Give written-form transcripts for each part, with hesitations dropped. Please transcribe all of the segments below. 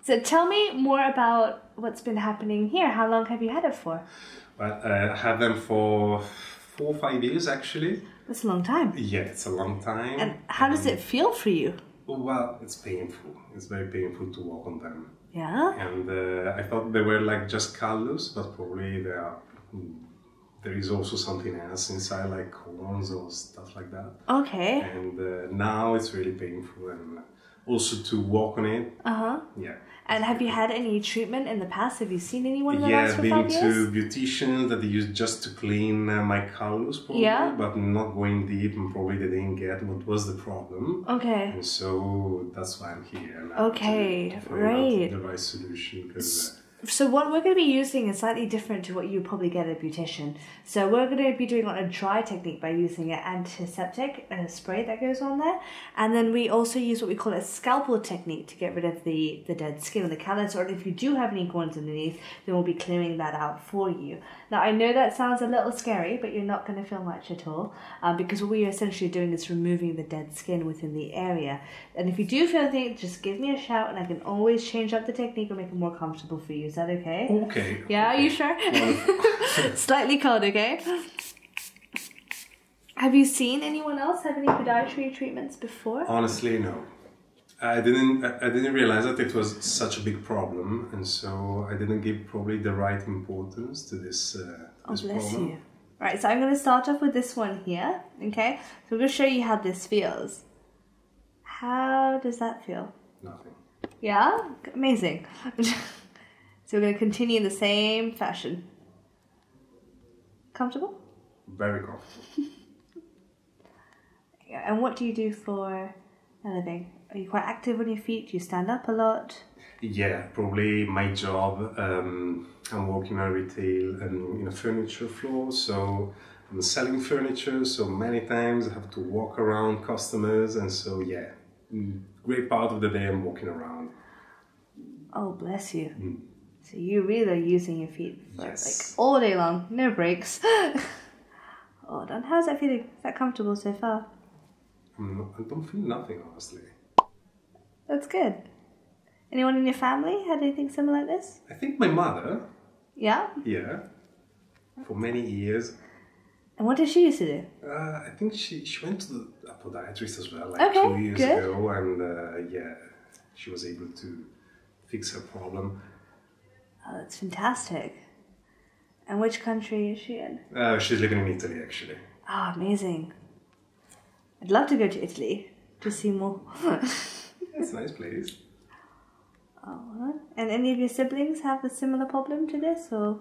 So tell me more about what's been happening here. How long have you had it for? Well, I had them for 4 or 5 years actually. That's a long time. Yeah, it's a long time. And how does it feel for you? Well, it's painful. It's very painful to walk on them. Yeah? And I thought they were like just callus, but probably there is also something else inside, like corns or stuff like that. Okay. And now it's really painful, and also to walk on it. Uh-huh. Yeah. And have you had any treatment in the past? Have you seen anyone in the last 5 years? Yeah, I've been to beauticians that they use just to clean my callus, probably, but not going deep, and probably they didn't get what was the problem. Okay. And so that's why I'm here now. Okay, to find right. out the right solution. Because so what we're going to be using is slightly different to what you probably get at a beautician. So we're going to be doing on a dry technique by using an antiseptic spray that goes on there. And then we also use what we call a scalpel technique to get rid of the dead skin and the callus. Or if you do have any corns underneath, then we'll be clearing that out for you. Now I know that sounds a little scary, but you're not going to feel much at all. Because what we're essentially doing is removing the dead skin within the area. And if you do feel anything, just give me a shout and I can always change up the technique or make it more comfortable for you. Is that okay? Okay. Yeah, okay. are you sure? Slightly cold, okay? Have you seen anyone else have any podiatry treatments before? Honestly, no. I didn't realize that it was such a big problem, and so I didn't give probably the right importance to this Oh, bless problem. you. Right, so I'm going to start off with this one here, okay? So I'm going to show you how this feels. How does that feel? Nothing. Yeah? Amazing. So we're going to continue in the same fashion. Comfortable? Very comfortable. And what do you do for a living? Are you quite active on your feet? Do you stand up a lot? Yeah, probably my job. I'm working on retail and in a furniture floor, so I'm selling furniture. So many times I have to walk around customers, and so yeah, great part of the day I'm walking around. Oh, bless you. So you really are using your feet for Yes. like all day long, no breaks. Oh, and how's that feeling? Is that comfortable so far? I don't feel nothing, honestly. That's good. Anyone in your family had anything similar like this? I think my mother, Yeah? yeah, for many years. And what did she used to do? I think she went to a podiatrist as well, like Okay, 2 years good. ago, and yeah, she was able to fix her problem. Oh, that's fantastic. And which country is she in? She's living in Italy, actually. Oh, amazing. I'd love to go to Italy to see more. It's a nice place. Oh, and any of your siblings have a similar problem to this, or?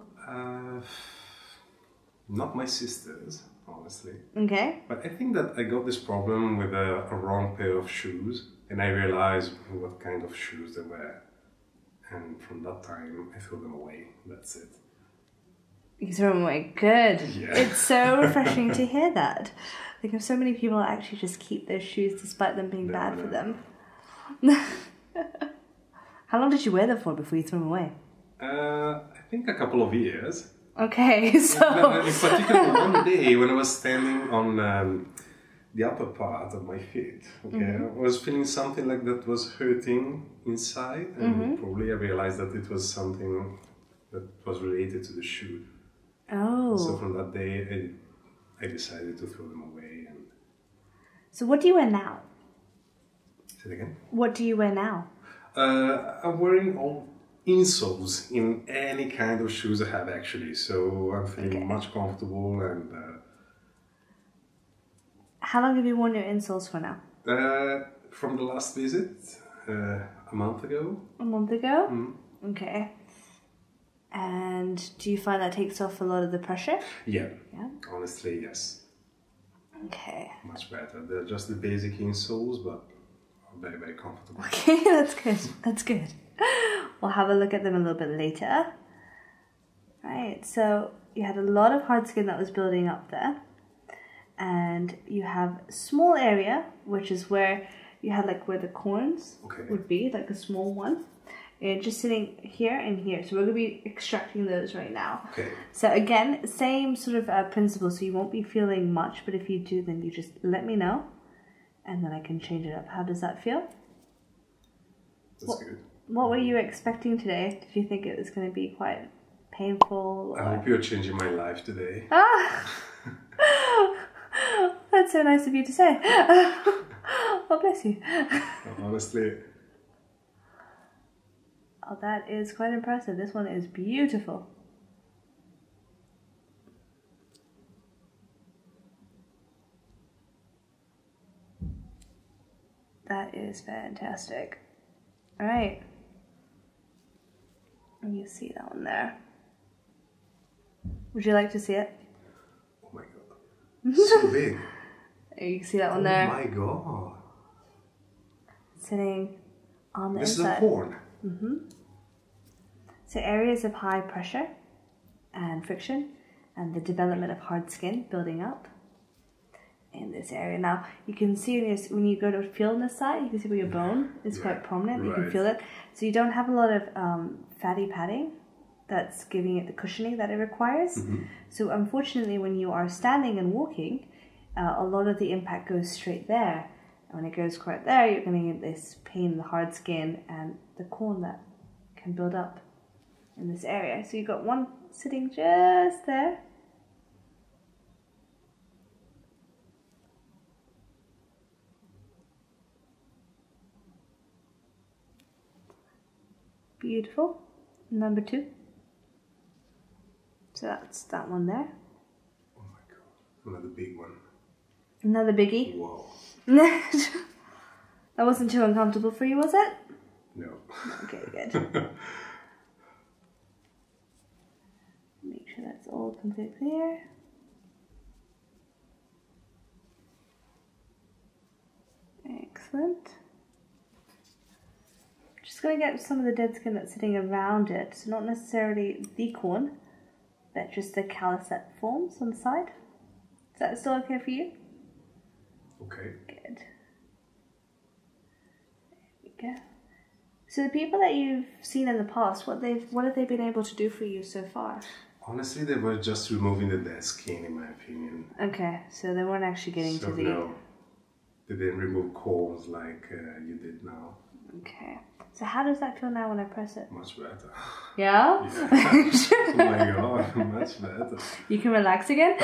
Not my sisters, honestly. Okay. But I think that I got this problem with a wrong pair of shoes, and I realized what kind of shoes they were. And from that time, I threw them away. That's it. You throw them away. Good. Yeah. It's so refreshing to hear that. Like, if so many people actually just keep their shoes despite them being bad for them. How long did you wear them for before you threw them away? I think a couple of years. Okay, so... In particular, one day when I was standing on the upper part of my feet, okay, I was feeling something like that was hurting inside, and probably I realized that it was something that was related to the shoe. Oh. So from that day, I decided to throw them away. And So what do you wear now? say it again. What do you wear now? I'm wearing all insoles in any kind of shoes I have, actually. So I'm feeling much comfortable. And How long have you worn your insoles for now? from the last visit, a month ago. A month ago? Okay. And do you find that takes off a lot of the pressure? Yeah. Yeah. Honestly, yes. Okay. Much better. They're just the basic insoles, but very, very comfortable. Okay, that's good. That's good. We'll have a look at them a little bit later. Right, so you had a lot of hard skin that was building up there. And you have a small area, which is where you had like where the corns would be, like a small one. And just sitting here and here. So we're going to be extracting those right now. Okay. So again, same sort of principle. So you won't be feeling much, but if you do, then you just let me know. And then I can change it up. How does that feel? That's good. What were you expecting today? Did you think it was going to be quite painful? Or... I hope you're changing my life today. Ah! That's so nice of you to say. Oh, bless you. Honestly. Oh, that is quite impressive. This one is beautiful. That is fantastic. All right. You see that one there. Would you like to see it? Oh my god. So big. You can see that one there. Oh my god. Sitting on the this inside. This is a corn. Mm-hmm. So areas of high pressure and friction and the development of hard skin building up in this area. Now you can see when you go to feel on this side, you can see where your bone is quite prominent. Right. You can feel it. So you don't have a lot of fatty padding that's giving it the cushioning that it requires. Mm-hmm. So unfortunately when you are standing and walking, a lot of the impact goes straight there. And when it goes quite there, you're going to get this pain in the hard skin and the corn that can build up in this area. So you've got one sitting just there. Beautiful. Number 2. So that's that one there. Oh my god. Another big one. Another biggie. Whoa. That wasn't too uncomfortable for you, was it? No. Okay, good. Make sure that's all completely clear. Excellent. Just going to get some of the dead skin that's sitting around it. So not necessarily the corn, but just the callus that forms on the side. Is that still okay for you? Okay. Good. There we go. So the people that you've seen in the past, what have they been able to do for you so far? Honestly, they were just removing the dead skin, in my opinion. Okay, so they weren't actually getting to the... No, they didn't remove corns like you did now. Okay. So how does that feel now when I press it? Much better. Yeah? Yeah. Oh my god, much better. You can relax again?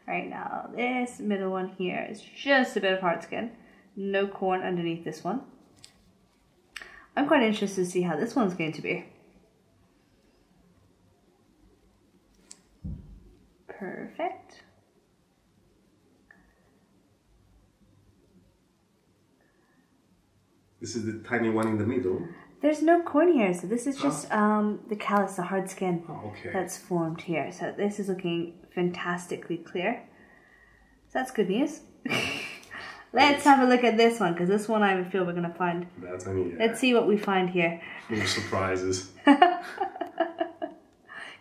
Right now, this middle one here is just a bit of hard skin. No corn underneath this one. I'm quite interested to see how this one's going to be. Perfect. This is the tiny one in the middle. There's no corn here, so this is just the callus, the hard skin that's formed here. So this is looking fantastically clear. So that's good news. Let's have a look at this one, because this one I feel we're going to find. That's I mean, yeah. Let's see what we find here. Full of surprises. Could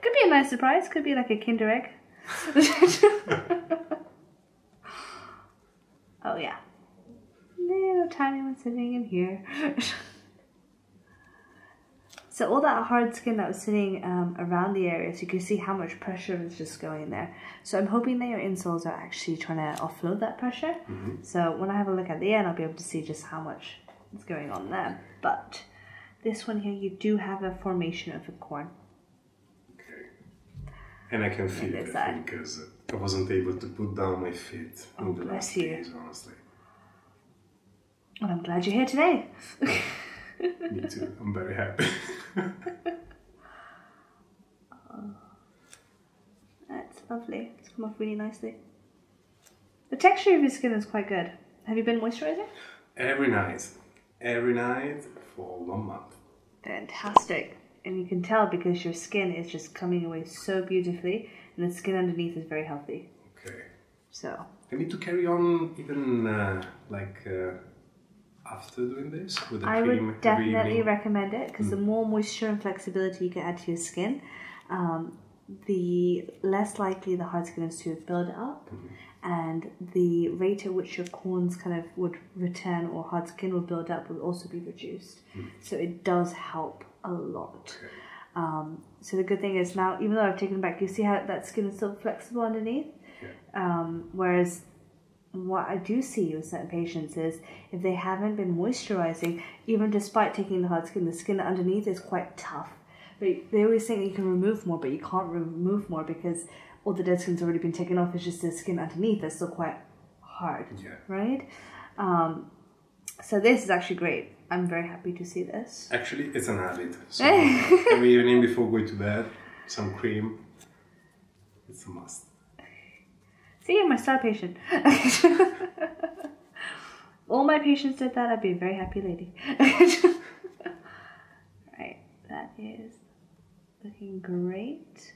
be a nice surprise. Could be like a Kinder Egg. Oh yeah. Little tiny one sitting in here. So all that hard skin that was sitting around the area, so you can see how much pressure is just going there. So I'm hoping that your insoles are actually trying to offload that pressure. Mm-hmm. So when I have a look at the end, I'll be able to see just how much is going on there. But this one here, you do have a formation of a corn. Okay. And I can feel it because I wasn't able to put down my feet in the last days, honestly. Well, I'm glad you're here today. Me too. I'm very happy. That's lovely. It's come off really nicely. The texture of your skin is quite good. Have you been moisturizing? Every night. Every night for 1 month. Fantastic. And you can tell because your skin is just coming away so beautifully and the skin underneath is very healthy. Okay. So. I need to carry on even after doing this with the cream? I would definitely recommend it because the more moisture and flexibility you can add to your skin, the less likely the hard skin is to build up, and the rate at which your corns kind of would return or hard skin will build up will also be reduced. So it does help a lot. Okay. So the good thing is now, even though I've taken it back, you see how that skin is still flexible underneath? Yeah. Whereas what I do see with certain patients is if they haven't been moisturizing, even despite taking the hard skin, the skin underneath is quite tough. But they always think you can remove more, but you can't remove more because all the dead skin's already been taken off. It's just the skin underneath that's still quite hard, right? So this is actually great. I'm very happy to see this. Actually, it's an habit. So every evening before going to bed, some cream. It's a must. See, you're my star patient. All my patients did that. I'd be a very happy lady. Right, that is looking great.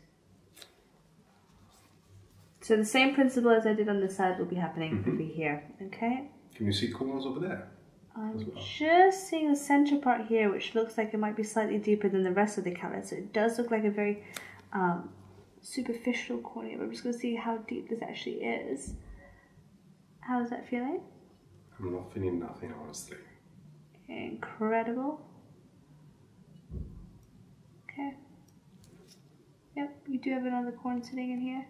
So the same principle as I did on this side will be happening over here. Okay. Can you see corners over there? I'm just seeing the center part here, which looks like it might be slightly deeper than the rest of the callus. So it does look like a very superficial cornea. But I'm just going to see how deep this actually is. How is that feeling? I'm not feeling nothing, honestly. Incredible. Okay. Yep, you do have another corn sitting in here.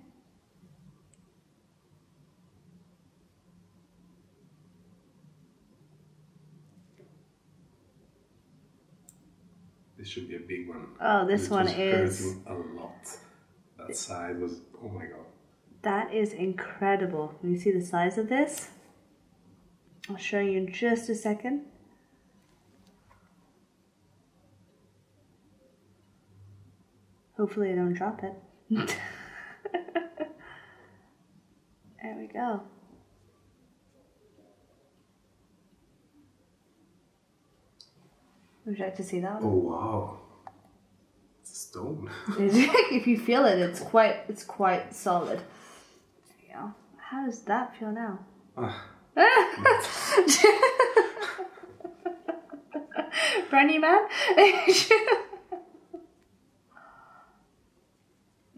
This should be a big one. Oh, this one is hurting a lot. That side was, oh my god. That is incredible. Can you see the size of this? I'll show you in just a second. Hopefully I don't drop it. There we go. Would you like to see that one? Oh wow. It's a stone. If you feel it, it's quite solid. There you go. How does that feel now? Brand new man?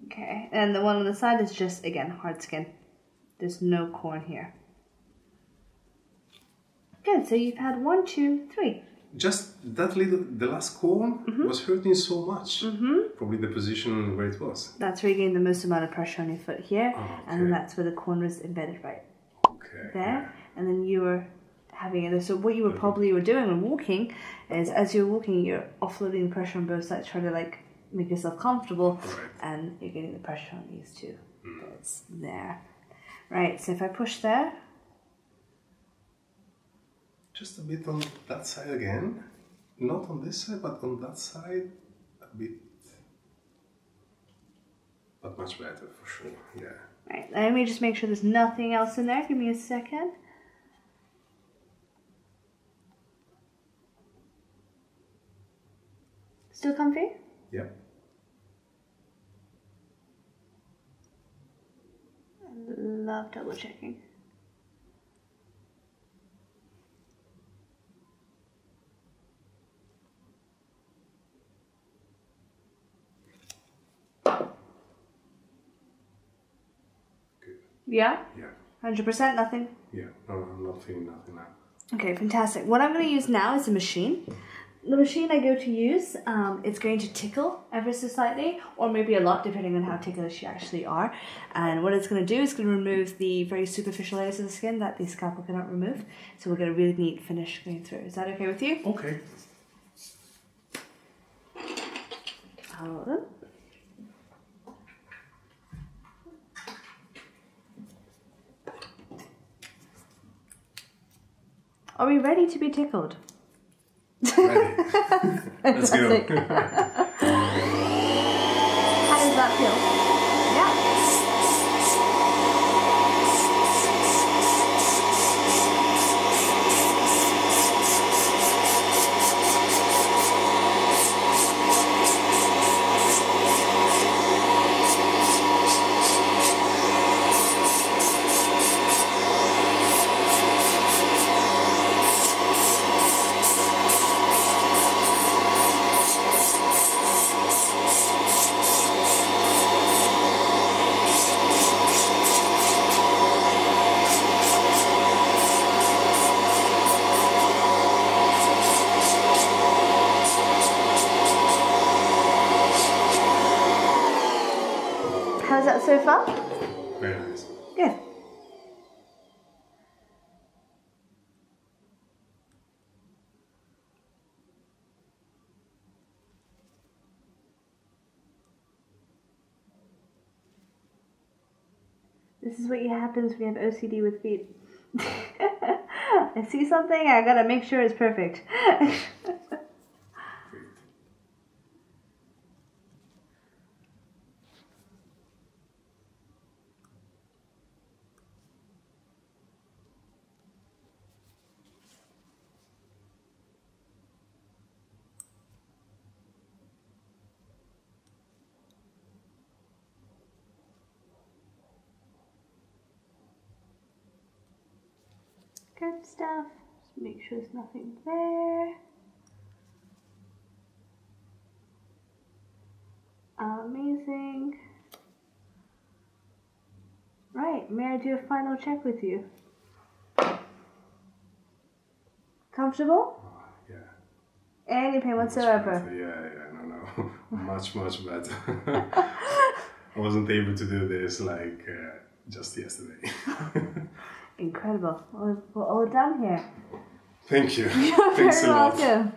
Okay, and the one on the side is just, again, hard skin. There's no corn here. Good, so you've had 1, 2, 3. Just that little, the last corn was hurting so much. Probably the position where it was. That's where you're getting the most amount of pressure on your foot here. Oh, okay. And then that's where the corn was embedded right there. And then you were having it. So what you were probably doing when walking is, as you're walking, you're offloading the pressure on both sides, trying to like make yourself comfortable, and you're getting the pressure on these two. It's there. Right, so if I push there. Just a bit on that side again. Not on this side, but on that side a bit. But much better for sure, yeah. Right, let me just make sure there's nothing else in there. Give me a second. Still comfy? Yep. I love double checking. Yeah? Yeah. 100%, nothing? Yeah, no, I'm not feeling nothing now. Okay, fantastic. What I'm going to use now is a machine. The machine I go to use, it's going to tickle ever so slightly, or maybe a lot, depending on how ticklish you actually are. And what it's going to do is going to remove the very superficial layers of the skin that the scalpel cannot remove. So we'll get a really neat finish going through. Is that okay with you? Okay. Hold on. Are we ready to be tickled? Ready. Let's go. How does that feel? Yeah. This is what happens when you have OCD with feet. I see something, I gotta make sure it's perfect. Good stuff. Just make sure there's nothing there. Amazing. Right, may I do a final check with you? Comfortable? Yeah. Any pain whatsoever? Yeah, no. much better. I wasn't able to do this like just yesterday. Incredible. We're all done here. Thank you. You're Thanks very a lot. welcome.